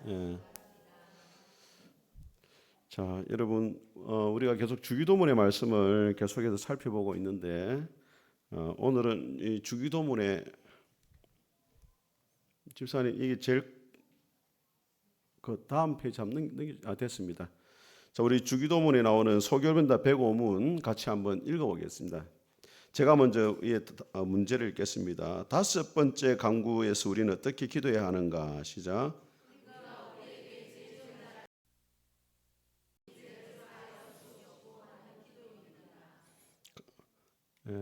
예. 자, 여러분, 우리가 계속 주기도문의 말씀을 계속해서 살펴보고 있는데, 오늘은 이 주기도문의 집사님 이게 제일 그 다음 페이지 한번 됐습니다. 자, 우리 주기도문에 나오는 소결변다 105문 같이 한번 읽어보겠습니다. 제가 먼저 문제를 읽겠습니다. 다섯 번째 강구에서 우리는 어떻게 기도해야 하는가? 시작.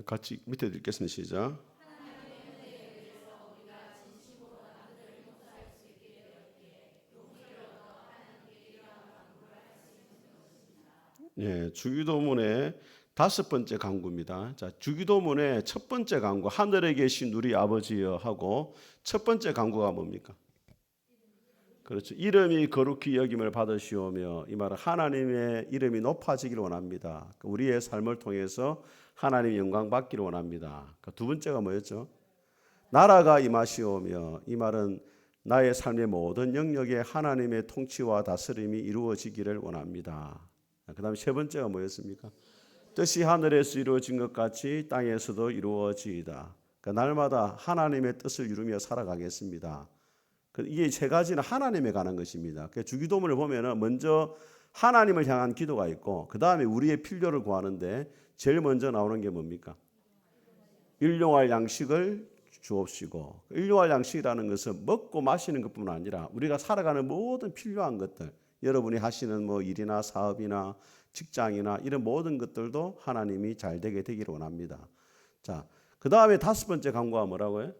같이 밑에 읽겠습니다. 시작. 예, 주기도문의 다섯 번째 강구입니다. 자, 주기도문의 첫 번째 강구, 하늘에 계신 우리 아버지여 하고 첫 번째 강구가 뭡니까? 그렇죠. 이름이 거룩히 여김을 받으시오며, 이 말은 하나님의 이름이 높아지기를 원합니다. 우리의 삶을 통해서 하나님의 영광 받기를 원합니다. 두 번째가 뭐였죠? 나라가 임하시오며, 이 말은 나의 삶의 모든 영역에 하나님의 통치와 다스림이 이루어지기를 원합니다. 그 다음에 세 번째가 뭐였습니까? 뜻이 하늘에서 이루어진 것 같이 땅에서도 이루어지이다. 그러니까 날마다 하나님의 뜻을 이루며 살아가겠습니다. 이게 세 가지는 하나님에 관한 것입니다. 주기도문을 보면은 먼저 하나님을 향한 기도가 있고, 그 다음에 우리의 필요를 구하는데 제일 먼저 나오는 게 뭡니까? 일용할 양식을 주옵시고, 일용할 양식이라는 것은 먹고 마시는 것뿐만 아니라 우리가 살아가는 모든 필요한 것들, 여러분이 하시는 뭐 일이나 사업이나 직장이나 이런 모든 것들도 하나님이 잘 되게 되기를 원합니다. 자, 그 다음에 다섯 번째 강구가 뭐라고요?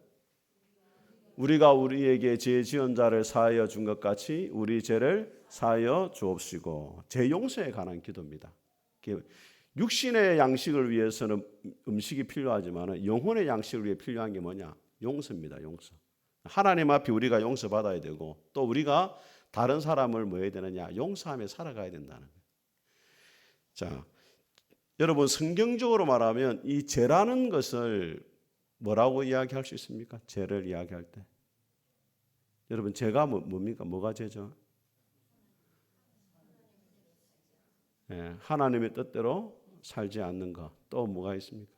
우리가 우리에게 죄 지은 자를 사하여 준 것 같이 우리 죄를 사하여 주옵시고, 죄 용서에 관한 기도입니다. 육신의 양식을 위해서는 음식이 필요하지만 영혼의 양식을 위해 필요한 게 뭐냐? 용서입니다. 용서. 하나님 앞에 우리가 용서받아야 되고, 또 우리가 다른 사람을 뭐 해야 되느냐? 용서하며 살아가야 된다는 거예요. 자, 여러분, 성경적으로 말하면 이 죄라는 것을 뭐라고 이야기할 수 있습니까? 죄를 이야기할 때. 여러분, 죄가 뭡니까? 뭐가 죄죠? 하나님의 뜻대로 살지 않는 것. 또 뭐가 있습니까?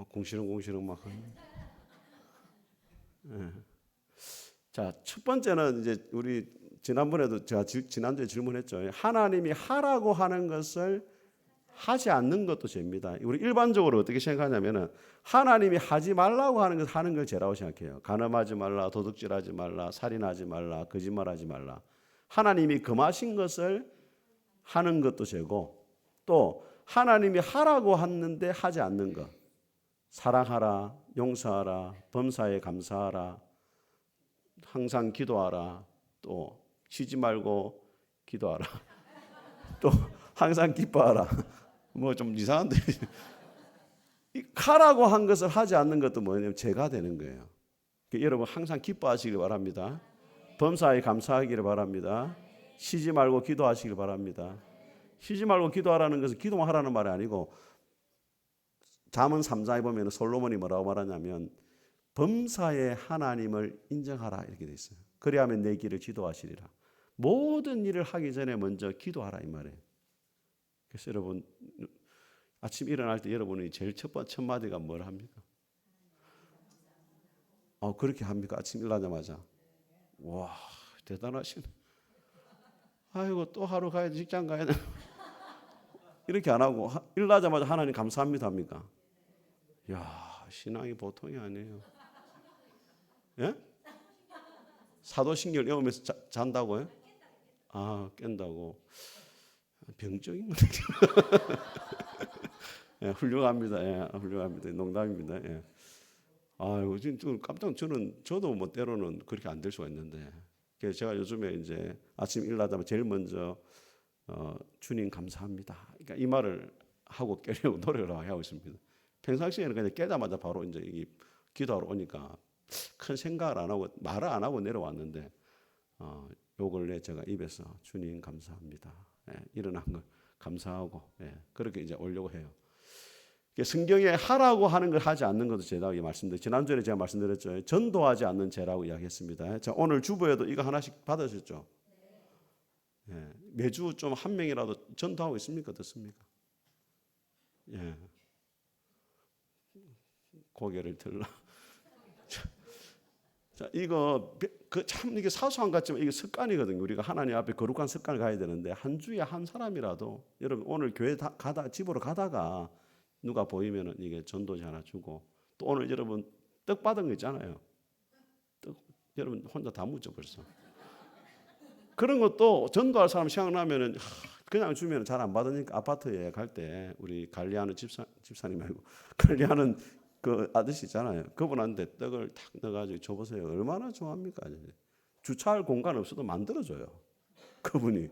공시렁공시렁 막. 자, 첫 번째는 이제 우리 지난번에도 제가 지난주에 질문했죠. 하나님이 하라고 하는 것을 하지 않는 것도 죄입니다. 우리 일반적으로 어떻게 생각하냐면은 하나님이 하지 말라고 하는 것 하는 걸 죄라고 생각해요. 간음하지 말라, 도둑질하지 말라, 살인하지 말라, 거짓말하지 말라. 하나님이 금하신 것을 하는 것도 죄고, 또 하나님이 하라고 했는데 하지 않는 것, 사랑하라, 용서하라, 범사에 감사하라, 항상 기도하라, 또 쉬지 말고 기도하라, 또 항상 기뻐하라. 뭐 좀 이상한데 하라고 한 것을 하지 않는 것도 뭐냐면 죄가 되는 거예요. 여러분 항상 기뻐하시길 바랍니다. 범사에 감사하기를 바랍니다. 쉬지 말고 기도하시길 바랍니다. 쉬지 말고 기도하라는 것은 기도만 하라는 말이 아니고, 잠언 3장에 보면 솔로몬이 뭐라고 말하냐면 범사에 하나님을 인정하라 이렇게 돼 있어요. 그리하면 내 길을 지도하시리라. 모든 일을 하기 전에 먼저 기도하라 이 말이에요. 그래서 여러분 아침 일어날 때 여러분이 제일 첫 마디가 뭘 합니까? 그렇게 합니까? 아침 일어나자마자. 와, 대단하시네. 아이고 또 하루 가야 돼, 직장 가야 돼. 이렇게 안 하고 일어나자마자 하나님 감사합니다 합니까? 야, 신앙이 보통이 아니에요. 예? 사도신경 외우면서 잔다고요? 깬다고. 병적인 거죠. 훌륭합니다. 훌륭합니다. 농담입니다. 아이고, 지금 저도 뭐 때로는 그렇게 안 될 수가 있는데, 그래서 제가 요즘에 이제 아침 일어나자마자 제일 먼저 주님 감사합니다. 그러니까 이 말을 하고 깨려고 노력을 하고 있습니다. 평상시에는 그냥 깨자마자 바로 이제 기도하러 오니까 큰 생각을 안 하고 말을 안 하고 내려왔는데, 요 근래 제가 입에서 주님 감사합니다. 일어난 걸 감사하고 그렇게 이제 오려고 해요. 성경에 하라고 하는 걸 하지 않는 것도 죄라고 말씀드렸죠. 지난주에 제가 말씀드렸죠. 전도하지 않는 죄라고 이야기했습니다. 자, 오늘 주보에도 이거 하나씩 받으셨죠? 예, 매주 좀 한 명이라도 전도하고 있습니까? 어떻습니까? 예. 고개를 들라. 자, 이거 참 이게 사소한 것 같지만 이게 습관이거든요. 우리가 하나님 앞에 거룩한 습관을 가야 되는데 한 주에 한 사람이라도 여러분 오늘 교회 집으로 가다가 누가 보이면은 이게 전도지 하나 주고 또 오늘 여러분 떡 받은 거 있잖아요. 떡 여러분 혼자 다 묻죠 벌써. 그런 것도 전도할 사람 생각나면은 그냥 주면 잘 안 받으니까 아파트에 갈 때 우리 관리하는 집사님 말고 관리하는 그 아저씨 있잖아요. 그분한테 떡을 탁 넣어가지고 줘보세요. 얼마나 좋아합니까? 주차할 공간 없어도 만들어줘요. 그분이.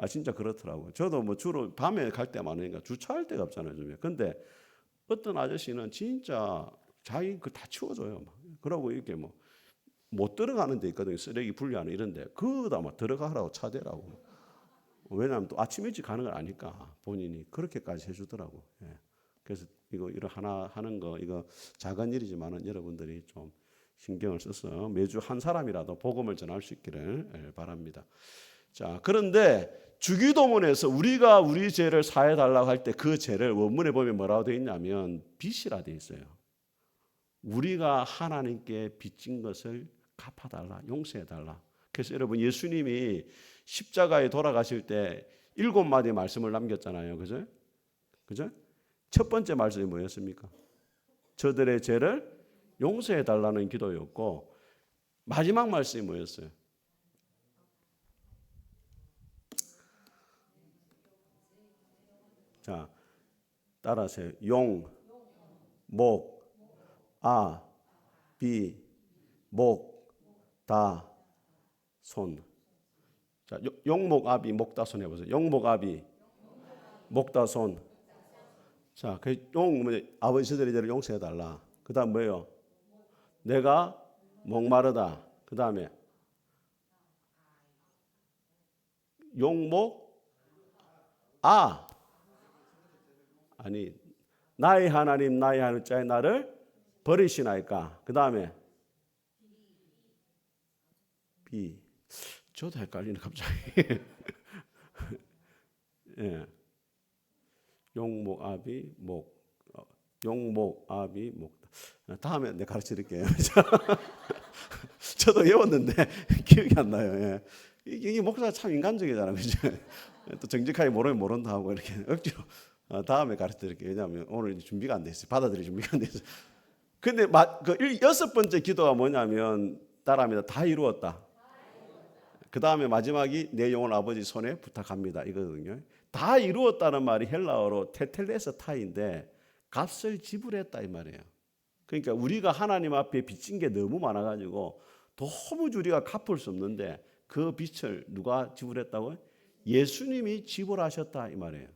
진짜 그렇더라고요. 저도 뭐 주로 밤에 갈 때 많으니까 주차할 데가 없잖아요. 요즘에. 근데 어떤 아저씨는 진짜 자기 그 다 치워줘요. 그러고 이렇게 뭐 못 들어가는 데 있거든요. 쓰레기 분리하는 이런데 그거다 막 들어가라고 차대라고. 왜냐하면 또 아침 일찍 가는 걸 아니까 본인이 그렇게까지 해주더라고. 예. 그래서 이거 하나 하는 거 이거 작은 일이지만은 여러분들이 좀 신경을 써서 매주 한 사람이라도 복음을 전할 수 있기를 바랍니다. 자, 그런데 주기도문에서 우리가 우리 죄를 사해 달라고 할 때 그 죄를 원문에 보면 뭐라고 되어 있냐면 빚이라 되어 있어요. 우리가 하나님께 빚진 것을 갚아달라, 용서해달라. 그래서 여러분 예수님이 십자가에 돌아가실 때 7마디 말씀을 남겼잖아요. 그죠? 그죠? 첫 번째 말씀이 뭐였습니까? 저들의 죄를 용서해달라는 기도였고 마지막 말씀이 뭐였어요? 자, 따라하세요. 용, 목, 아, 비, 목, 다, 손. 자, 용목, 아비, 목다, 손 해보세요. 용목, 아비, 목다, 손. 자, 그 아버지들의 죄를 용서해달라. 그 다음 뭐예요? 내가 목마르다. 그 다음에 용목, 아니 나의 하나님 나의 하나님 자의 나를 버리시나이까. 그 다음에 비. 저도 헷갈리네 갑자기. 예. 용목 아비 목. 용목 아비 목. 다음에 내가 가르쳐 드릴게요. 저도 외웠는데 기억이 안 나요. 예. 이게 목사가 참 인간적이잖아요. 그죠? 또 정직하게 모르면 모른다 하고 이렇게 억지로 다음에 가르쳐 드릴게요. 왜냐하면 오늘 준비가 안 돼 있어요. 받아들일 준비가 안 돼 있어요. 근데 여섯 번째 기도가 뭐냐면 따라합니다. 다 이루었다. 그 다음에 마지막이 내 영혼 아버지 손에 부탁합니다. 이거거든요. 다 이루었다는 말이 헬라어로 테텔레스타인데 값을 지불했다 이 말이에요. 그러니까 우리가 하나님 앞에 빚진 게 너무 많아가지고 도무지 우리가 갚을 수 없는데 그 빚을 누가 지불했다고요? 예수님이 지불하셨다 이 말이에요.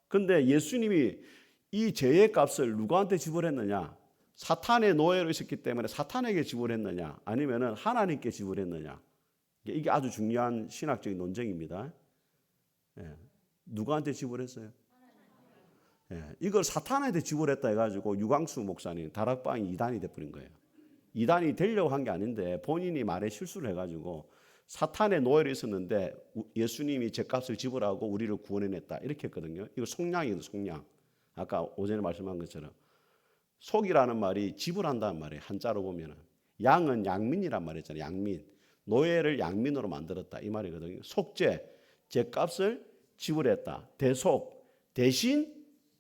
근데 예수님이 이 죄의 값을 누구한테 지불했느냐? 사탄의 노예로 있었기 때문에 사탄에게 지불했느냐? 아니면은 하나님께 지불했느냐? 이게 아주 중요한 신학적인 논쟁입니다. 예. 누구한테 지불했어요? 예. 이걸 사탄한테 지불했다 해가지고 유광수 목사님 다락방이 이단이 돼버린 거예요. 이단이 되려고 한 게 아닌데 본인이 말에 실수를 해가지고 사탄의 노예로 있었는데 예수님이 죄값을 지불하고 우리를 구원해냈다 이렇게 했거든요. 이거 속량이에요. 속량. 아까 오전에 말씀한 것처럼 속이라는 말이 지불한다는 말이에요. 한자로 보면은 양은 양민이란 말이잖아요. 양민. 노예를 양민으로 만들었다 이 말이거든요. 속죄, 죄값을 지불했다. 대속, 대신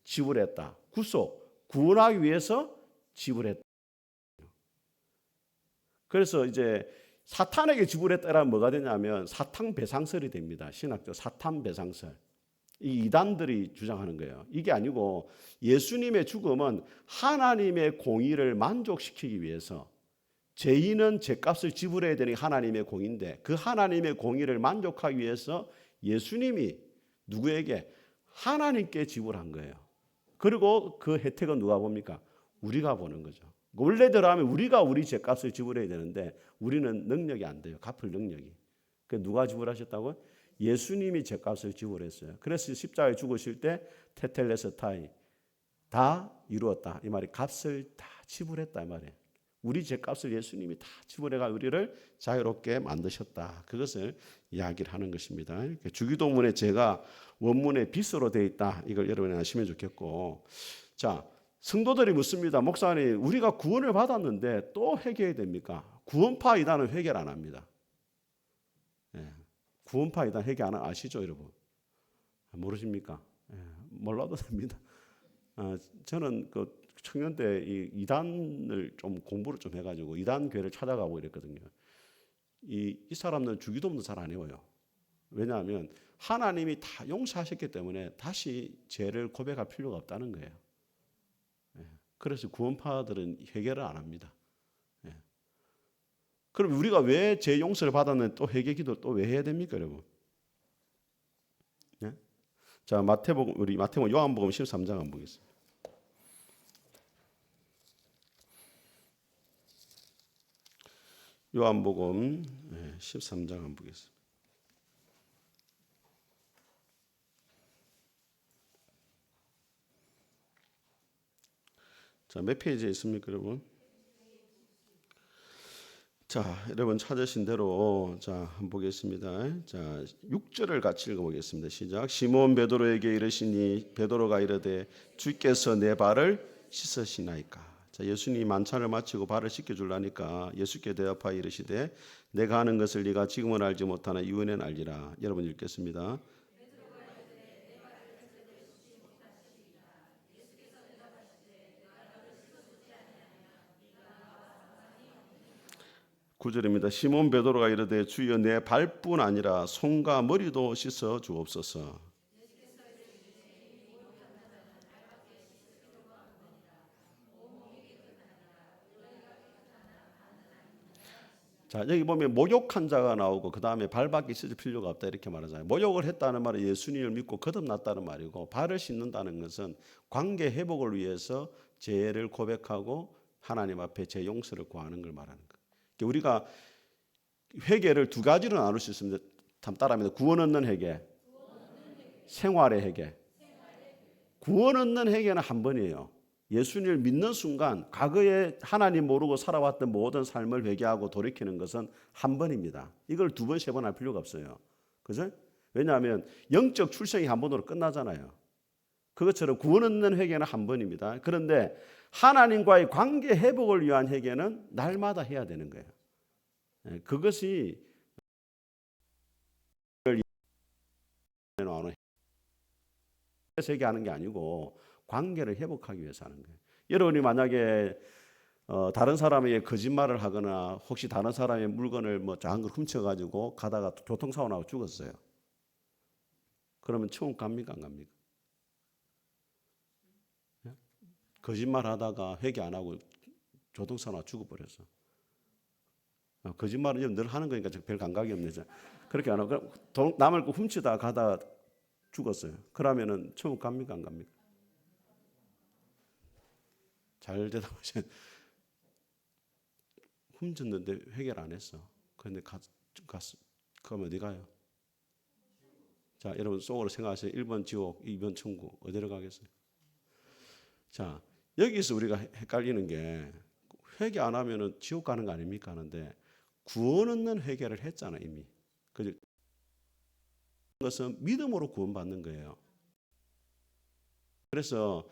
지불했다. 구속, 구원하기 위해서 지불했다. 그래서 이제 사탄에게 지불했다라면 뭐가 되냐면 사탄 배상설이 됩니다. 신학적 사탄 배상설. 이 이단들이 주장하는 거예요. 이게 아니고 예수님의 죽음은 하나님의 공의를 만족시키기 위해서 죄인은 죄값을 지불해야 되는 하나님의 공의인데 그 하나님의 공의를 만족하기 위해서 예수님이 누구에게? 하나님께 지불한 거예요. 그리고 그 혜택은 누가 봅니까? 우리가 보는 거죠. 원래대로 하면 우리가 우리 죄값을 지불해야 되는데 우리는 능력이 안 돼요. 갚을 능력이. 그 누가 지불하셨다고요? 예수님이 죄값을 지불했어요. 그래서 십자가에 죽으실 때 테텔레스타이 다 이루었다. 이 말이 값을 다 지불했다 이 말이에요. 우리 죄값을 예수님이 다 지불해가 우리를 자유롭게 만드셨다. 그것을 이야기를 하는 것입니다. 주기도문의 죄가 원문에 빚으로 되어 있다. 이걸 여러분이 아시면 좋겠고, 자, 성도들이 묻습니다. 목사님, 우리가 구원을 받았는데 또 회개해야 됩니까? 구원파 이단은 회개를 안 합니다. 구원파 이단 회개 안 아시죠, 여러분? 모르십니까? 몰라도 됩니다. 저는 그 청년 때 이 이단을 좀 공부를 좀 해가지고 이단 교회를 찾아가고 이랬거든요. 이 사람들은 주기도문도 잘 안 외워요. 왜냐하면 하나님이 다 용서하셨기 때문에 다시 죄를 고백할 필요가 없다는 거예요. 그래서 구원파들은 회개를 안 합니다. 그럼 우리가 왜 죄 용서를 받았는데 또 회개 기도 또 왜 해야 됩니까, 여러분? 자, 마태복음 요한복음 13장 한번 보겠습니다. 요한복음 13장 한번 보겠습니다. 자, 몇 페이지에 있습니까, 여러분? 자, 여러분 찾으신 대로 자, 한번 보겠습니다. 자, 6절을 같이 읽어보겠습니다. 시작. 시몬 베드로에게 이르시니 베드로가 이르되 주께서 내 발을 씻으시나이까. 자, 예수님이 만찬을 마치고 발을 씻겨 주려니까 예수께 대답하여 이르시되 내가 하는 것을 네가 지금은 알지 못하나 이후에는 알리라. 여러분 읽겠습니다. 9절입니다. 시몬 베드로가 이르되 주여 내 발뿐 아니라 손과 머리도 씻어 주옵소서. 자, 여기 보면 목욕한 자가 나오고 그 다음에 발밖에 씻을 필요가 없다 이렇게 말하잖아요. 목욕을 했다는 말은 예수님을 믿고 거듭났다는 말이고, 발을 씻는다는 것은 관계 회복을 위해서 죄를 고백하고 하나님 앞에 죄 용서를 구하는 걸 말하는 거예요. 우리가 회개를 두 가지로 나눌 수 있습니다. 따라합니다. 구원 얻는 회개, 생활의 회개. 구원 얻는 회개는 한 번이에요. 예수님을 믿는 순간 과거에 하나님 모르고 살아왔던 모든 삶을 회개하고 돌이키는 것은 한 번입니다. 이걸 두 번, 세 번 할 필요가 없어요. 그죠? 왜냐하면 영적 출생이 한 번으로 끝나잖아요. 그것처럼 구원 얻는 회개는 한 번입니다. 그런데 하나님과의 관계 회복을 위한 회개는 날마다 해야 되는 거예요. 그것이 회개하는 게 아니고 관계를 회복하기 위해서 하는 거예요. 여러분이 만약에 다른 사람에게 거짓말을 하거나 혹시 다른 사람의 물건을 뭐 작은 걸 훔쳐가지고 가다가 교통사고 나고 죽었어요. 그러면 천국 갑니까 안 갑니까? 거짓말 하다가 회개 안 하고 교통사고 나고 죽어버렸어. 거짓말은 늘 하는 거니까 별 감각이 없네. 그렇게 안 하고 남을 훔치다 가다 죽었어요. 그러면은 천국 갑니까 안 갑니까? 잘 대답하세요. 훔쳤는데 회개를 안 했어. 그런데 갔어. 그럼 어디 가요? 자, 여러분 속으로 생각하세요. 1번 지옥, 2번 천국. 어디로 가겠어요? 자, 여기서 우리가 헷갈리는 게 회개 안 하면은 지옥 가는 거 아닙니까? 하는데 구원 얻는 회개를 했잖아 이미. 그것은 믿음으로 구원받는 거예요. 그래서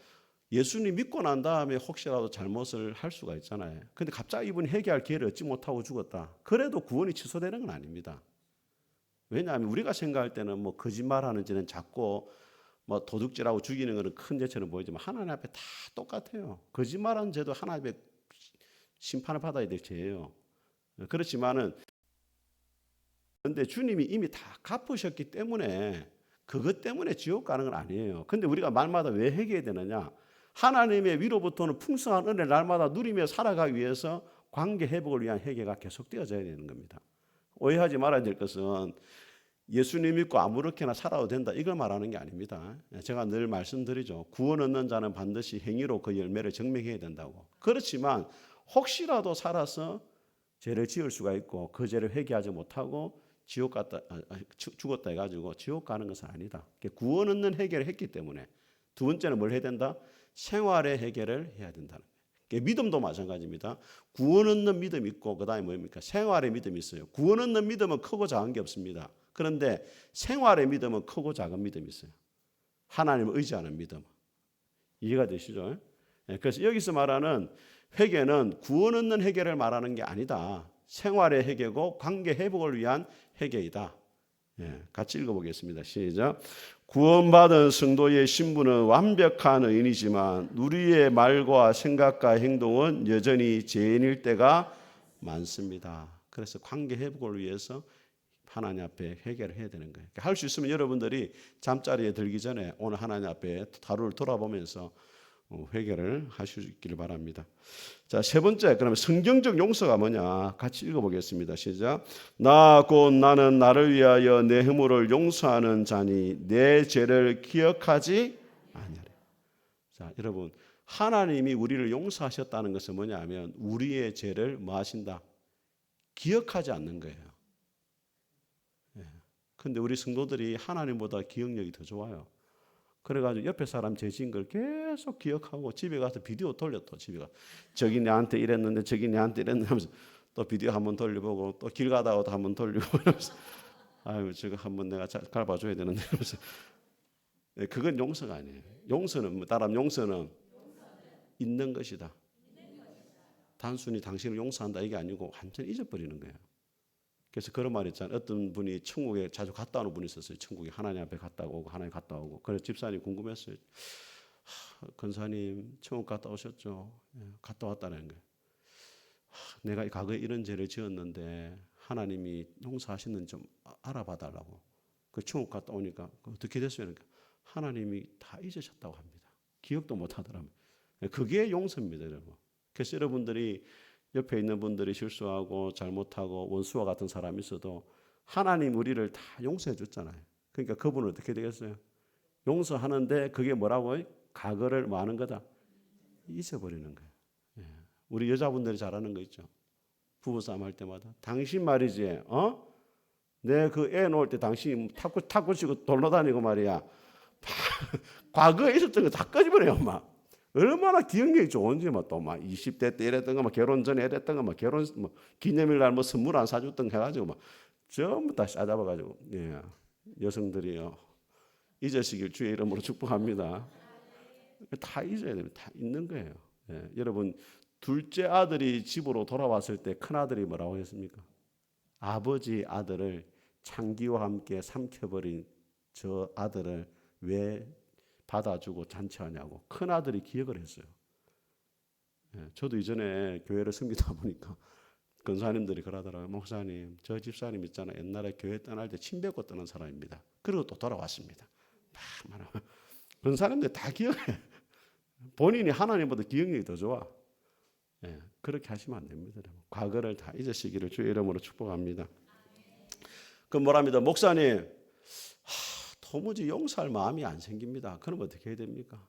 예수님 믿고 난 다음에 혹시라도 잘못을 할 수가 있잖아요. 근데 갑자기 이분이 회개할 기회를 얻지 못하고 죽었다. 그래도 구원이 취소되는 건 아닙니다. 왜냐하면 우리가 생각할 때는 뭐 거짓말하는 죄는 작고 뭐 도둑질하고 죽이는 것은 큰 죄처럼 보이지만 하나님 앞에 다 똑같아요. 거짓말하는 죄도 하나님 앞에 심판을 받아야 될 죄예요. 그렇지만은 그런데 주님이 이미 다 갚으셨기 때문에 그것 때문에 지옥 가는 건 아니에요. 근데 우리가 말마다 왜 회개해야 되느냐? 하나님의 위로부터는 풍성한 은혜를 날마다 누리며 살아가기 위해서 관계 회복을 위한 회개가 계속되어져야 되는 겁니다. 오해하지 말아야 될 것은 예수님 믿고 아무렇게나 살아도 된다 이걸 말하는 게 아닙니다. 제가 늘 말씀드리죠. 구원 얻는 자는 반드시 행위로 그 열매를 증명해야 된다고. 그렇지만 혹시라도 살아서 죄를 지을 수가 있고 그 죄를 회개하지 못하고 지옥 갔다 죽었다 해가지고 지옥 가는 것은 아니다. 구원 얻는 회개를 했기 때문에 두 번째는 뭘 해야 된다? 생활의 해결을 해야 된다는 거예요. 믿음도 마찬가지입니다. 구원 얻는 믿음이 있고 그다음에 뭡니까? 생활의 믿음이 있어요. 구원 얻는 믿음은 크고 작은 게 없습니다. 그런데 생활의 믿음은 크고 작은 믿음이 있어요. 하나님을 의지하는 믿음. 이해가 되시죠? 그래서 여기서 말하는 회개는 구원 얻는 회개를 말하는 게 아니다. 생활의 회개고 관계 회복을 위한 회개이다. 같이 읽어보겠습니다. 시작. 구원받은 성도의 신분은 완벽한 의인이지만 우리의 말과 생각과 행동은 여전히 죄인일 때가 많습니다. 그래서 관계 회복을 위해서 하나님 앞에 회개를 해야 되는 거예요. 할 수 있으면 여러분들이 잠자리에 들기 전에 오늘 하나님 앞에 하루를 돌아보면서 회개를 하시기를 바랍니다. 자, 세 번째, 그러면 성경적 용서가 뭐냐? 같이 읽어보겠습니다. 시작. 나 곧 나는 나를 위하여 내 허물을 용서하는 자니 내 죄를 기억하지 아니하리. 자, 여러분, 하나님이 우리를 용서하셨다는 것은 뭐냐면 우리의 죄를 뭐 하신다? 기억하지 않는 거예요. 근데 우리 성도들이 하나님보다 기억력이 더 좋아요. 그래가지고 옆에 사람 죄 지은 걸 계속 기억하고 집에 가서 비디오 돌려 또 집에 가. 저기 내한테 이랬는데 저기 내한테 이랬는데 하면서 또 비디오 한번 돌려보고 또 길 가다가도 한번 돌리고 이러면서 아유 저거 한번 내가 갈아줘야 되는데 이러면서 그건 용서가 아니에요. 용서는 따라하면 용서는 있는 것이다. 단순히 당신을 용서한다 이게 아니고 완전히 잊어버리는 거예요. 그래서 그런 말 있잖아요. 어떤 분이 천국에 자주 갔다 오는 분이 있었어요. 천국에 하나님 앞에 갔다 오고 하나님 갔다 오고. 그래서 집사님이 궁금했어요. 권사님 천국 갔다 오셨죠? 갔다 왔다는 거예요. 내가 과거에 이런 죄를 지었는데 하나님이 용서하시는지 좀 알아봐 달라고. 그 천국 갔다 오니까 어떻게 됐어요? 그러니까 하나님이 다 잊으셨다고 합니다. 기억도 못 하더라고요. 그게 용서입니다, 여러분. 그래서 여러분들이 옆에 있는 분들이 실수하고 잘못하고 원수와 같은 사람이 있어도 하나님 우리를 다 용서해 줬잖아요. 그러니까 그분은 어떻게 되겠어요? 용서하는데 그게 뭐라고? 과거를 뭐 하는 거다? 잊어버리는 거예요. 우리 여자분들이 잘하는 거 있죠. 부부싸움 할 때마다 당신 말이지, 내 그 애 놓을 때 당신이 탁구 치고 돌로 다니고 말이야. 과거에 있었던 거 다 꺼집어내요, 막. 얼마나 기억력이 좋은지 막 20대 때 이랬던 거, 막 결혼 전에 이랬던 거, 막 결혼 기념일 날 뭐 선물 안 사줬던 거 해가지고 막 전부 다 싸잡아가지고 여성들이요 잊으시길 주의 이름으로 축복합니다. 다 잊어야 됩니다. 다 잊는 거예요. 여러분 둘째 아들이 집으로 돌아왔을 때 큰 아들이 뭐라고 했습니까? 아버지 아들을 창기와 함께 삼켜버린 저 아들을 왜 받아주고 잔치하냐고 큰 아들이 기억을 했어요. 저도 이전에 교회를 섬기다 보니까 권사님들이 그러더라고요. 목사님, 저 집사님 있잖아요. 옛날에 교회 떠날 때 침 뱉고 떠난 사람입니다. 그리고 또 돌아왔습니다. 권사님들 다 기억해. 본인이 하나님보다 기억력이 더 좋아. 그렇게 하시면 안 됩니다. 과거를 다 잊으시기를 주의 이름으로 축복합니다. 그럼 뭐랍니다. 목사님, 도무지 용서할 마음이 안 생깁니다. 그럼 어떻게 해야 됩니까?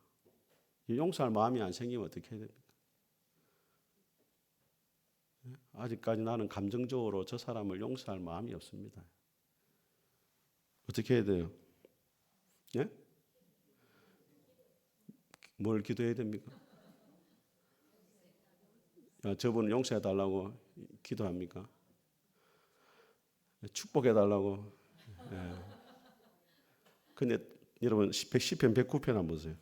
용서할 마음이 안 생기면 어떻게 해야 됩니까? 아직까지 나는 감정적으로 저 사람을 용서할 마음이 없습니다. 어떻게 해야 돼요? 예? 뭘 기도해야 됩니까? 저분을 용서해 달라고 기도합니까? 축복해 달라고. 근데 여러분 시편 109편 한번 보세요.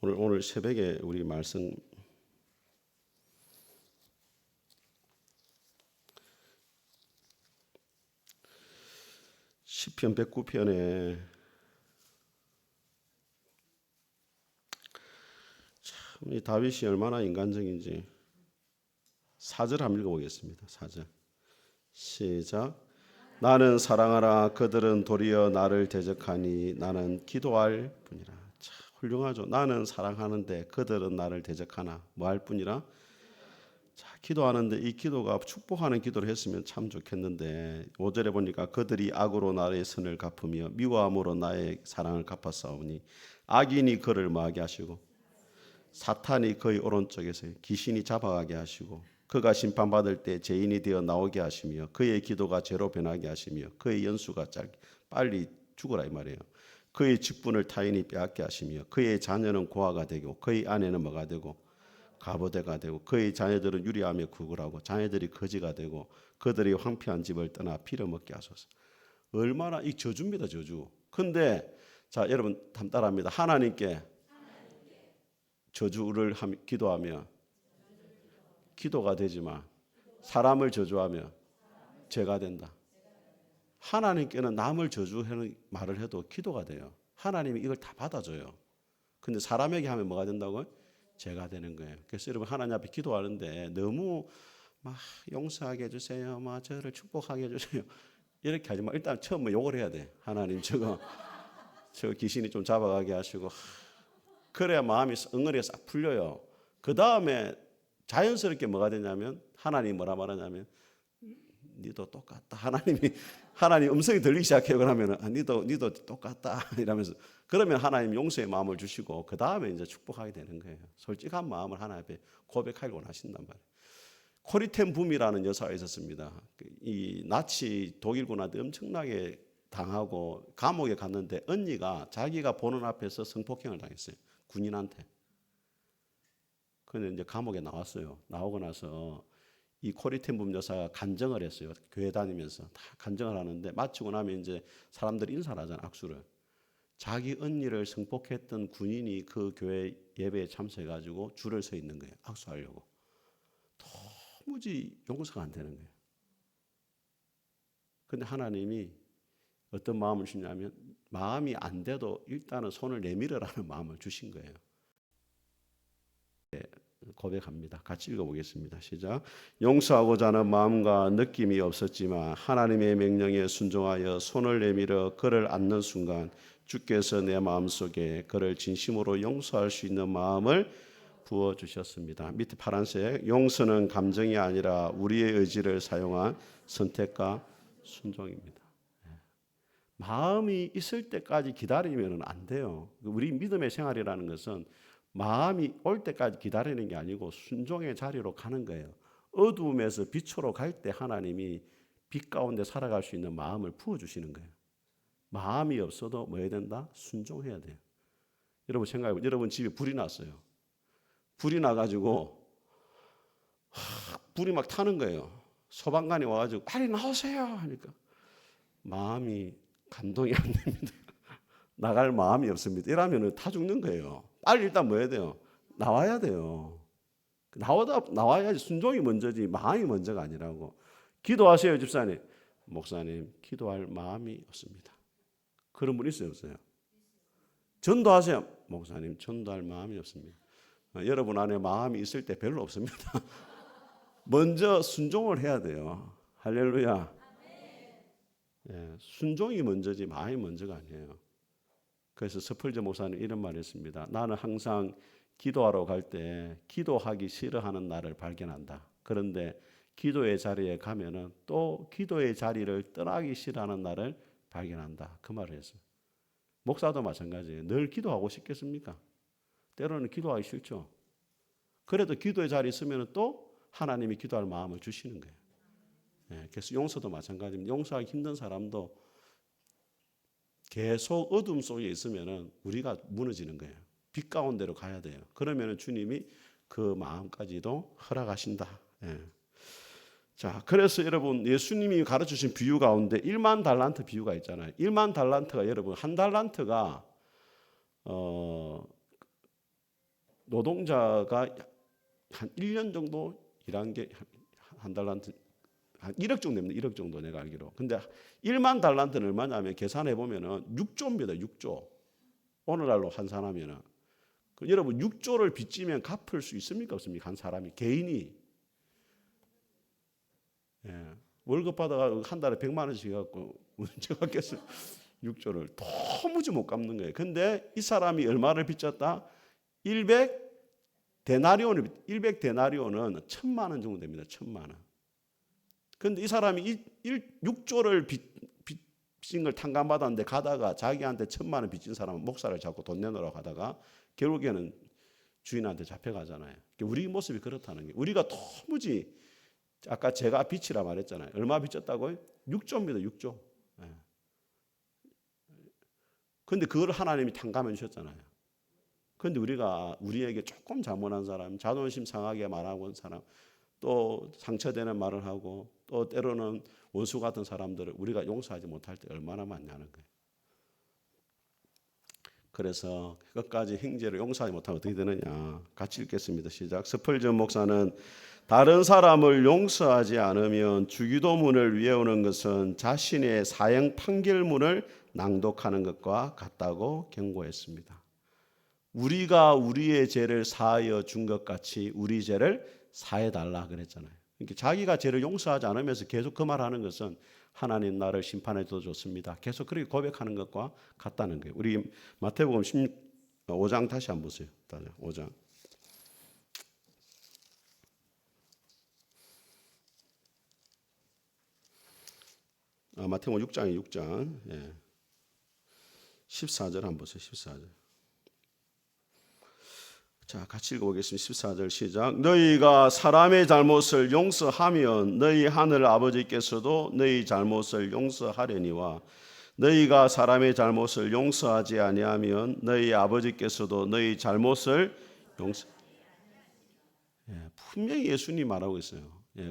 오늘 새벽에 우리 말씀 시편 109편에 참 이 다윗이 얼마나 인간적인지 4절 한번 읽어보겠습니다. 4절 시작. 나는 사랑하라 그들은 도리어 나를 대적하니 나는 기도할 뿐이라. 참 훌륭하죠. 나는 사랑하는데 그들은 나를 대적하나 뭐 할 뿐이라. 자, 기도하는데 이 기도가 축복하는 기도를 했으면 참 좋겠는데 5절에 보니까 그들이 악으로 나의 선을 갚으며 미워함으로 나의 사랑을 갚았사오니 악인이 그를 마하게 하시고 사탄이 그의 오른쪽에서 귀신이 잡아가게 하시고 그가 심판받을 때 죄인이 되어 나오게 하시며 그의 기도가 죄로 변하게 하시며 그의 연수가 빨리 죽어라 이 말이에요. 그의 직분을 타인이 빼앗게 하시며 그의 자녀는 고아가 되고 그의 아내는 뭐가 되고 가부대가 되고 그의 자녀들은 유리하며 구걸하고 자녀들이 거지가 되고 그들이 황폐한 집을 떠나 빌어먹게 하소서. 얼마나 이 저주입니다, 저주. 근데 자 여러분 따라합니다. 하나님께 저주를 기도하며 기도가 되지만 사람을 저주하며 죄가 된다. 하나님께는 남을 저주하는 말을 해도 기도가 돼요. 하나님이 이걸 다 받아줘요. 근데 사람에게 하면 뭐가 된다고요? 죄가 되는 거예요. 그래서 여러분 하나님 앞에 기도하는데 너무 막 용서하게 해주세요. 막 저를 축복하게 해주세요. 이렇게 하지 마. 일단 처음 뭐 욕을 해야 돼. 하나님 저 귀신이 좀 잡아가게 하시고 그래야 마음이 엉거리가 싹 풀려요. 그 다음에 자연스럽게 뭐가 되냐면 하나님이 뭐라 말하냐면 니도 똑같다. 하나님 음성이 들리기 시작해요. 그러면 니도 똑같다 이러면서 그러면 하나님 용서의 마음을 주시고 그 다음에 이제 축복하게 되는 거예요. 솔직한 마음을 하나님 앞에 고백하고 하신단 말이에요. 코리텐 붐이라는 여사가 있었습니다. 이 나치 독일군한테 엄청나게 당하고 감옥에 갔는데 언니가 자기가 보는 앞에서 성폭행을 당했어요. 군인한테. 그런데 이제 감옥에 나왔어요. 나오고 나서 이 코리텐 붐 여사가 간증을 했어요. 교회 다니면서 다 간증을 하는데 마치고 나면 이제 사람들이 인사를 하잖아요. 악수를. 자기 언니를 성폭했던 군인이 그 교회 예배에 참석해가지고 줄을 서 있는 거예요. 악수하려고. 도무지 용서가 안 되는 거예요. 그런데 하나님이 어떤 마음을 주냐면 마음이 안 돼도 일단은 손을 내밀으라는 마음을 주신 거예요. 고백합니다. 같이 읽어보겠습니다. 시작. 용서하고자 하는 마음과 느낌이 없었지만 하나님의 명령에 순종하여 손을 내밀어 그를 안는 순간 주께서 내 마음속에 그를 진심으로 용서할 수 있는 마음을 부어주셨습니다. 밑에 파란색 용서는 감정이 아니라 우리의 의지를 사용한 선택과 순종입니다. 마음이 있을 때까지 기다리면 안 돼요. 우리 믿음의 생활이라는 것은 마음이 올 때까지 기다리는 게 아니고 순종의 자리로 가는 거예요. 어두움에서 빛으로 갈 때 하나님이 빛 가운데 살아갈 수 있는 마음을 부어주시는 거예요. 마음이 없어도 뭐 해야 된다? 순종해야 돼요. 여러분 생각해보세요. 여러분 집에 불이 났어요. 불이 나가지고 불이 막 타는 거예요. 소방관이 와가지고 빨리 나오세요 하니까 마음이 감동이 안 됩니다. 나갈 마음이 없습니다. 이러면 다 죽는 거예요. 빨리 일단 뭐 해야 돼요? 나와야 돼요. 나와야지. 순종이 먼저지 마음이 먼저가 아니라고. 기도하세요 집사님. 목사님 기도할 마음이 없습니다. 그런 분 있어요 없어요? 전도하세요. 목사님 전도할 마음이 없습니다. 여러분 안에 마음이 있을 때 별로 없습니다. 먼저 순종을 해야 돼요. 할렐루야. 예, 순종이 먼저지 마음이 먼저가 아니에요. 그래서 스펄전 목사는 이런 말을 했습니다. 나는 항상 기도하러 갈 때 기도하기 싫어하는 나를 발견한다. 그런데 기도의 자리에 가면은 또 기도의 자리를 떠나기 싫어하는 나를 발견한다. 그 말을 했어요. 목사도 마찬가지예요. 늘 기도하고 싶겠습니까? 때로는 기도하기 싫죠. 그래도 기도의 자리에 있으면 또 하나님이 기도할 마음을 주시는 거예요. 예, 그래서 용서도 마찬가지입니다. 용서하기 힘든 사람도 계속 어둠 속에 있으면 우리가 무너지는 거예요. 빛 가운데로 가야 돼요. 그러면 주님이 그 마음까지도 허락하신다. 예. 자, 그래서 여러분 예수님이 가르치신 비유 가운데 1만 달란트 비유가 있잖아요. 1만 달란트가 여러분 한 달란트가 노동자가 한 1년 정도 일한 게 한 달란트 한 1억 정도 됩니다. 1억 정도 내가 알기로. 근데 1만 달란트는 얼마냐면 계산해 보면은 6조입니다. 6조. 오늘날로 환산하면은 여러분 6조를 빚지면 갚을 수 있습니까? 없습니까? 한 사람이 개인이 예. 월급 받아가 한 달에 100만 원씩 갖고 문제 갖겠어요. 6조를 도무지 못 갚는 거예요. 근데 이 사람이 얼마를 빚졌다? 100데나리온은 1,000만 원 정도 됩니다. 1,000만 원. 근데 이 사람이 6조를 빚진 걸 탕감받았는데 가다가 자기한테 1,000만 원 빚진 사람은 목사를 잡고 돈 내놓으라고 가다가 결국에는 주인한테 잡혀가잖아요. 우리 모습이 그렇다는 게 우리가 도무지 아까 제가 빚이라 말했잖아요. 얼마 빚졌다고요? 6조입니다. 6조. 근데 그걸 하나님이 탕감해 주셨잖아요. 근데 우리에게 조금 잘못한 사람, 자존심 상하게 말하고 온 사람, 또 상처되는 말을 하고 또 때로는 원수 같은 사람들을 우리가 용서하지 못할 때 얼마나 많냐는 거예요. 그래서 끝까지 형제를 용서하지 못하면 어떻게 되느냐. 같이 읽겠습니다. 시작. 스펄전 목사는 다른 사람을 용서하지 않으면 주기도문을 외우는 것은 자신의 사형 판결문을 낭독하는 것과 같다고 경고했습니다. 우리가 우리의 죄를 사하여 준 것 같이 우리 죄를 사해 달라 그랬잖아요. 그러니까 자기가 죄를 용서하지 않으면서 계속 그 말하는 것은 하나님 나를 심판해 도 좋습니다. 계속 그렇게 고백하는 것과 같다는 거예요. 우리 마태복음 5장 다시 한번 보세요. 5장. 마태복음 6장에 6장. 예. 14절 한번 보세요. 14절. 자, 같이 읽어보겠습니다. 14절 시작. 너희가 사람의 잘못을 용서하면 너희 하늘 아버지께서도 너희 잘못을 용서하려니와 너희가 사람의 잘못을 용서하지 아니하면 너희 아버지께서도 너희 잘못을 용서. 분명히 예수님이 말하고 있어요.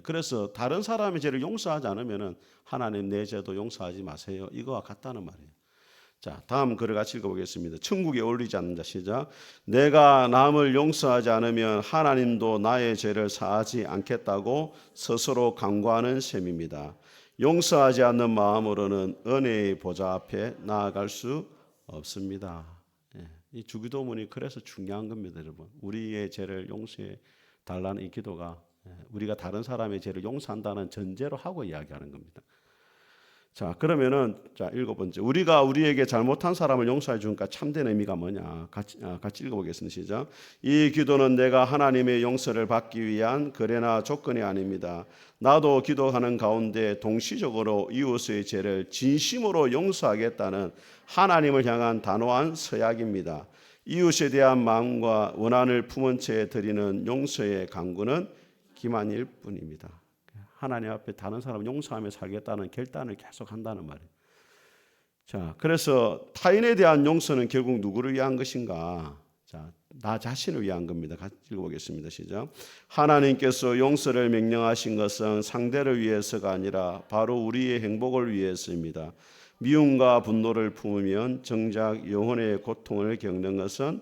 그래서 다른 사람의 죄를 용서하지 않으면 하나님 내 죄도 용서하지 마세요. 이거와 같다는 말이에요. 자, 다음 글을 같이 읽어보겠습니다. 천국에 올리지 않는 자 시작. 내가 남을 용서하지 않으면 하나님도 나의 죄를 사하지 않겠다고 스스로 강구하는 셈입니다. 용서하지 않는 마음으로는 은혜의 보좌 앞에 나아갈 수 없습니다. 이 주기도문이 그래서 중요한 겁니다, 여러분. 우리의 죄를 용서해 달라는 이 기도가 우리가 다른 사람의 죄를 용서한다는 전제로 하고 이야기하는 겁니다. 자, 그러면은 자, 7번째. 우리가 우리에게 잘못한 사람을 용서해 주니까 참된 의미가 뭐냐? 같이 읽어보겠습니다. 시작. 이 기도는 내가 하나님의 용서를 받기 위한 거래나 조건이 아닙니다. 나도 기도하는 가운데 동시적으로 이웃의 죄를 진심으로 용서하겠다는 하나님을 향한 단호한 서약입니다. 이웃에 대한 마음과 원한을 품은 채 드리는 용서의 강구는 기만일 뿐입니다. 하나님 앞에 다른 사람을 용서하며 살겠다는 결단을 계속 한다는 말이에요. 자, 그래서 타인에 대한 용서는 결국 누구를 위한 것인가? 자, 나 자신을 위한 겁니다. 같이 읽어보겠습니다. 시작. 하나님께서 용서를 명령하신 것은 상대를 위해서가 아니라 바로 우리의 행복을 위해서입니다. 미움과 분노를 품으면 정작 영혼의 고통을 겪는 것은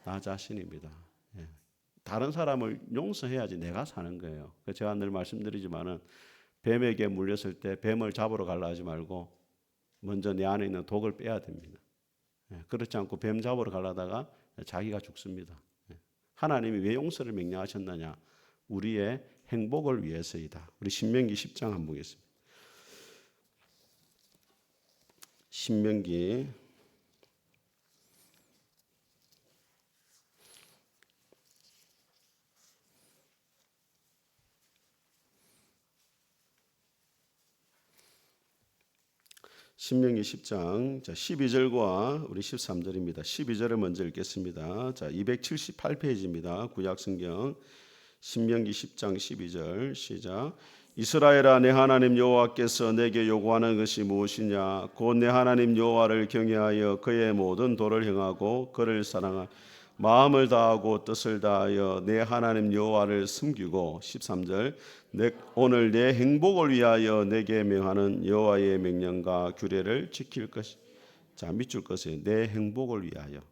나 자신입니다. 다른 사람을 용서해야지 내가 사는 거예요. 제가 늘 말씀드리지만은 뱀에게 물렸을 때 뱀을 잡으러 가려 하지 말고 먼저 내 안에 있는 독을 빼야 됩니다. 그렇지 않고 뱀 잡으러 가려다가 자기가 죽습니다. 하나님이 왜 용서를 명령하셨느냐? 우리의 행복을 위해서이다. 우리 신명기 10장 한번 보겠습니다. 신명기 10장 자 12절과 우리 13절입니다. 12절을 먼저 읽겠습니다. 자 278페이지입니다. 구약성경 신명기 10장 12절 시작. 이스라엘아 내 하나님 여호와께서 내게 요구하는 것이 무엇이냐? 곧 내 하나님 여호와를 경외하여 그의 모든 도를 행하고 그를 사랑하 마음을 다하고 뜻을 다하여 내 하나님 여호와를 섬기고 13절 오늘 내 행복을 위하여 내게 명하는 여호와의 명령과 규례를 지킬 것이 자 밑줄 것이에요. 내 행복을 위하여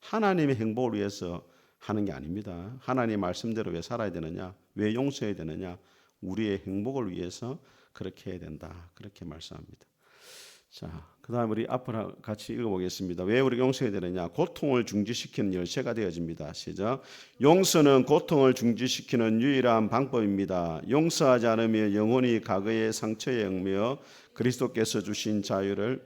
하나님의 행복을 위해서 하는 게 아닙니다. 하나님 말씀대로 왜 살아야 되느냐? 왜 용서해야 되느냐? 우리의 행복을 위해서 그렇게 해야 된다. 그렇게 말씀합니다. 자, 그다음 우리 앞으로 같이 읽어보겠습니다. 왜 우리가 용서해야 되느냐? 고통을 중지시키는 열쇠가 되어집니다. 시작. 용서는 고통을 중지시키는 유일한 방법입니다. 용서하지 않으면 영혼이 과거의 상처에 얽매여 그리스도께서 주신 자유를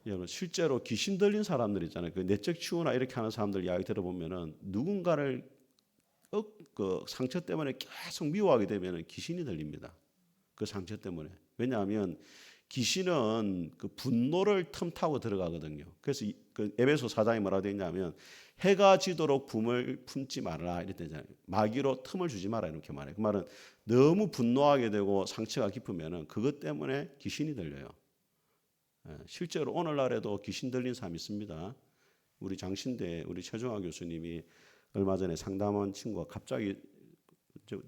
여러분 실제로 귀신 들린 사람들 있잖아요. 그 내적 치유나 이렇게 하는 사람들 이야기 들어보면은 누군가를 그 상처 때문에 계속 미워하게 되면은 귀신이 들립니다. 그 상처 때문에. 왜냐하면 귀신은 그 분노를 틈타고 들어가거든요. 그래서 그 에베소 4장에 뭐라고 되어 있냐면 해가 지도록 품을 품지 말라 이랬잖아요. 마귀로 틈을 주지 마라 이렇게 말해요. 그 말은 너무 분노하게 되고 상처가 깊으면은 그것 때문에 귀신이 들려요. 실제로 오늘날에도 귀신 들린 사람 있습니다. 우리 장신대 우리 최종화 교수님이 얼마 전에 상담한 친구가 갑자기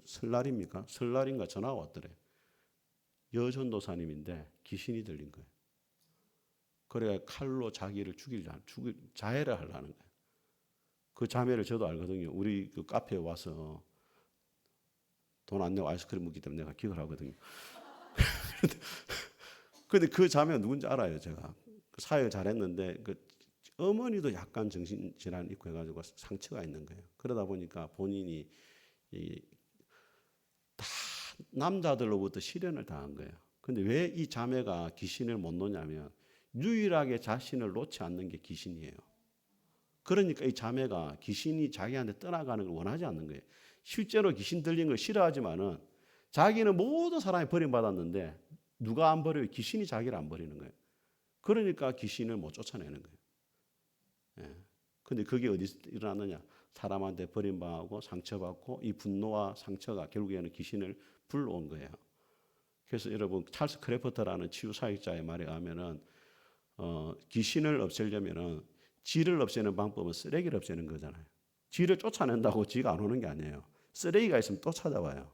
설날입니까? 설날인가 전화가 왔더래. 여전도사님인데 귀신이 들린 거예요. 그래야 칼로 자기를 죽일 자해를 하려는 거예요. 그 자매를 저도 알거든요. 우리 그 카페에 와서 돈 안 내고 아이스크림 먹기 때문에 내가 기억을 하거든요. 근데 그 자매가 누군지 알아요. 제가 그 사회를 잘했는데 그 어머니도 약간 정신질환 있고 해가지고 상처가 있는 거예요. 그러다 보니까 본인이 다 남자들로부터 시련을 당한 거예요. 근데 왜 이 자매가 귀신을 못 놓냐면 유일하게 자신을 놓지 않는 게 귀신이에요. 그러니까 이 자매가 귀신이 자기한테 떠나가는 걸 원하지 않는 거예요. 실제로 귀신 들린 걸 싫어하지만은 자기는 모든 사람이 버림받았는데 누가 안 버려요? 귀신이 자기를 안 버리는 거예요. 그러니까 귀신을 못 쫓아내는 거예요. 예. 근데 그게 어디서 일어났느냐? 사람한테 버림받고 상처받고 이 분노와 상처가 결국에는 귀신을 불러온 거예요. 그래서 여러분 찰스 크래프터라는 치유사역자의 말에 의하면은 귀신을 없애려면은 쥐를 없애는 방법은 쓰레기를 없애는 거잖아요. 쥐를 쫓아낸다고 쥐가 안 오는 게 아니에요. 쓰레기가 있으면 또 찾아와요.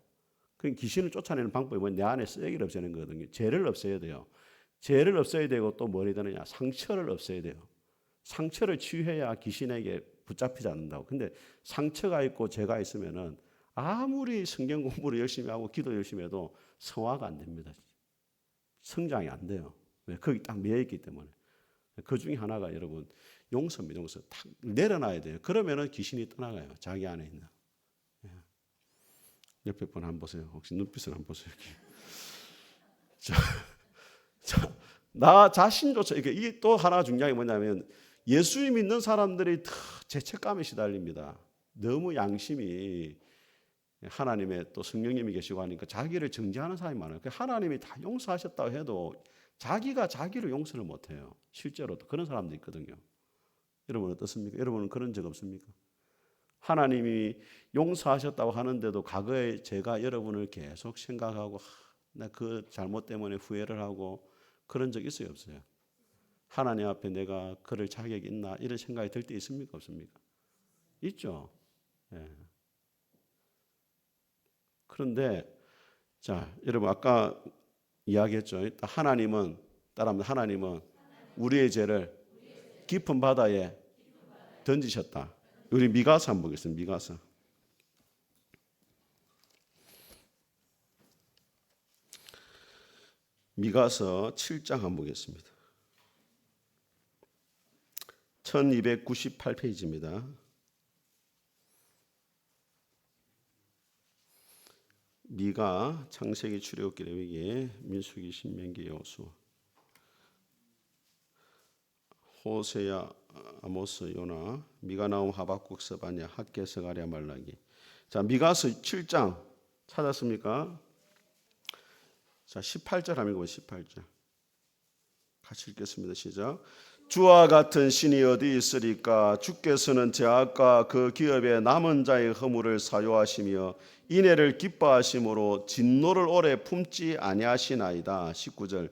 그 귀신을 쫓아내는 방법이 뭐냐? 내 안에 쓰레기를 없애는 거거든요. 죄를 없애야 돼요. 죄를 없애야 되고 또 뭘 해야 되느냐? 상처를 없애야 돼요. 상처를 치유해야 귀신에게 붙잡히지 않는다고. 근데 상처가 있고 죄가 있으면은 아무리 성경 공부를 열심히 하고 기도 열심히 해도 성화가 안 됩니다. 성장이 안 돼요. 왜? 거기 딱 매여 있기 때문에. 그 중에 하나가 여러분 용서입니다. 용서. 탁 내려놔야 돼요. 그러면은 귀신이 떠나가요. 자기 안에 있는. 옆에 분 한번 보세요. 혹시 눈빛을 한번 보세요. 나 자신조차 이게 또 하나 중요한 게 뭐냐면 예수 믿는 사람들이 다 죄책감에 시달립니다. 너무 양심이 하나님의 또 성령님이 계시고 하니까 자기를 정죄하는 사람이 많아요. 하나님이 다 용서하셨다고 해도 자기가 자기를 용서를 못해요. 실제로도 그런 사람도 있거든요. 여러분 어떻습니까? 여러분은 그런 적 없습니까? 하나님이 용서하셨다고 하는데도 과거에 제가 여러분을 계속 생각하고 나 그 잘못 때문에 후회를 하고 그런 적 있어요? 없어요? 하나님 앞에 내가 그럴 자격이 있나 이런 생각이 들 때 있습니까? 없습니까? 있죠. 예. 그런데 자 여러분 아까 이야기했죠. 하나님은 따라하면 하나님은 우리의 죄를 깊은 바다에 던지셨다. 우리 미가서 한번 보겠습니다. 미가서. 미가서 7장 한번 보겠습니다. 1298페이지입니다. 미가, 창세기, 출애굽기, 레위기, 민수기, 신명기, 여호수아, 호세야, 아모스, 요나, 미가, 나움, 하박국, 스바냐, 학개, 스가랴, 말라기. 자, 미가서 7장 찾았습니까? 자, 18절 한번 읽어보세요. 18절. 같이 읽겠습니다. 시작. 주와 같은 신이 어디 있으리까? 주께서는 제약과 그 기업의 남은 자의 허물을 사요하시며 인애를 기뻐하심으로 진노를 오래 품지 아니하시나이다. 19절.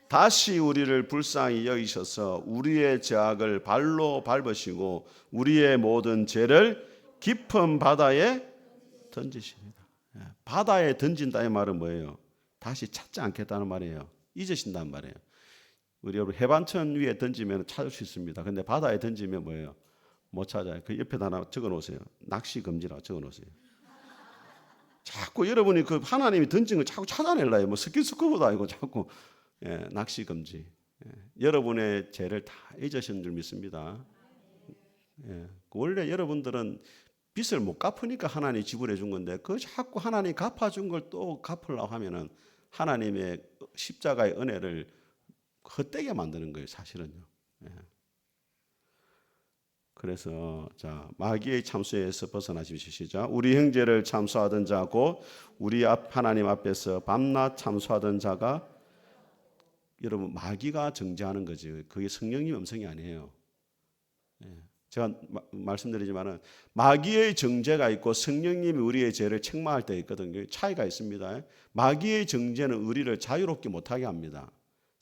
다시 우리를 불쌍히 여기셔서 우리의 죄악을 발로 밟으시고 우리의 모든 죄를 깊은 바다에 던지십니다. 바다에 던진다의 말은 뭐예요? 다시 찾지 않겠다는 말이에요. 잊으신다는 말이에요. 우리 여러분 해반천 위에 던지면 찾을 수 있습니다. 근데 바다에 던지면 뭐예요? 못 찾아요. 그 옆에다 하나 적어 놓으세요. 낚시 금지라고 적어 놓으세요. 자꾸 여러분이 그 하나님이 던진 걸 자꾸 찾아내려 해요. 뭐 스킨스쿠버도 아니고 자꾸 낚시 금지. 여러분의 죄를 다 잊으신 줄 믿습니다. 원래 여러분들은 빚을 못 갚으니까 하나님이 지불해 준 건데 그 자꾸 하나님이 갚아준 걸 또 갚으려고 하면은 하나님의 십자가의 은혜를 헛되게 만드는 거예요, 사실은요. 그래서 자 마귀의 참수에서 벗어나십시오. 시작. 우리 형제를 참수하던 자고 우리 하나님 앞에서 밤낮 참수하던 자가 여러분 마귀가 정죄하는 거지. 그게 성령님 음성이 아니에요. 제가 말씀드리지만은 마귀의 정죄가 있고 성령님이 우리의 죄를 책망할 때 있거든요. 차이가 있습니다. 마귀의 정죄는 우리를 자유롭게 못하게 합니다.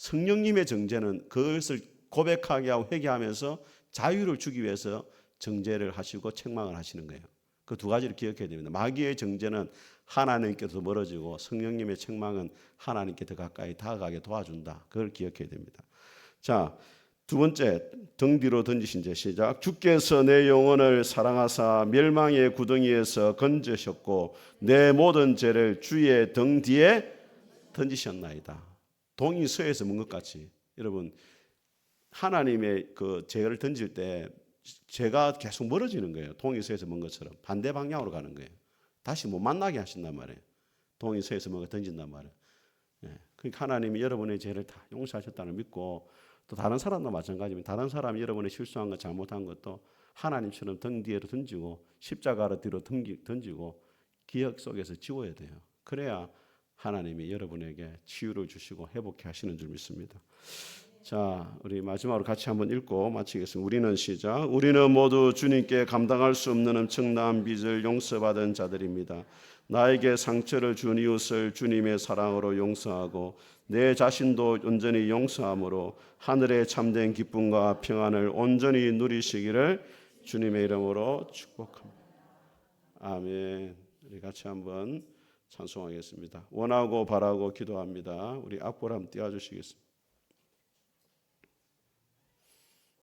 성령님의 정죄는 그것을 고백하게 하고 회개하면서 자유를 주기 위해서 정죄를 하시고 책망을 하시는 거예요. 그 두 가지를 기억해야 됩니다. 마귀의 정죄는 하나님께서 멀어지고 성령님의 책망은 하나님께 더 가까이 다가가게 도와준다. 그걸 기억해야 됩니다. 자, 두 번째, 등 뒤로 던지신 제 시작. 주께서 내 영혼을 사랑하사 멸망의 구덩이에서 건져셨고 내 모든 죄를 주의 등 뒤에 던지셨나이다. 동이 서에서 문 것 같이 여러분 하나님의 그 죄를 던질 때 죄가 계속 멀어지는 거예요. 동이 서에서 먼 것처럼 반대 방향으로 가는 거예요. 다시 못 만나게 하신단 말이에요. 동이 서에서 뭔가 던진단 말이에요. 그러니까 하나님이 여러분의 죄를 다 용서하셨다는 믿고 또 다른 사람도 마찬가지입니다. 다른 사람이 여러분의 실수한 것 잘못한 것도 하나님처럼 등 뒤로 던지고 십자가로 뒤로 던지고 기억 속에서 지워야 돼요. 그래야 하나님이 여러분에게 치유를 주시고 회복해 하시는 줄 믿습니다. 자, 우리 마지막으로 같이 한번 읽고 마치겠습니다. 우리는 시작. 우리는 모두 주님께 감당할 수 없는 엄청난 빚을 용서받은 자들입니다. 나에게 상처를 준 이웃을 주님의 사랑으로 용서하고 내 자신도 온전히 용서함으로 하늘의 참된 기쁨과 평안을 온전히 누리시기를 주님의 이름으로 축복합니다. 아멘. 우리 같이 한번 찬송하겠습니다. 원하고 바라고 기도합니다. 우리 앞으로 한번 띄워주시겠습니다.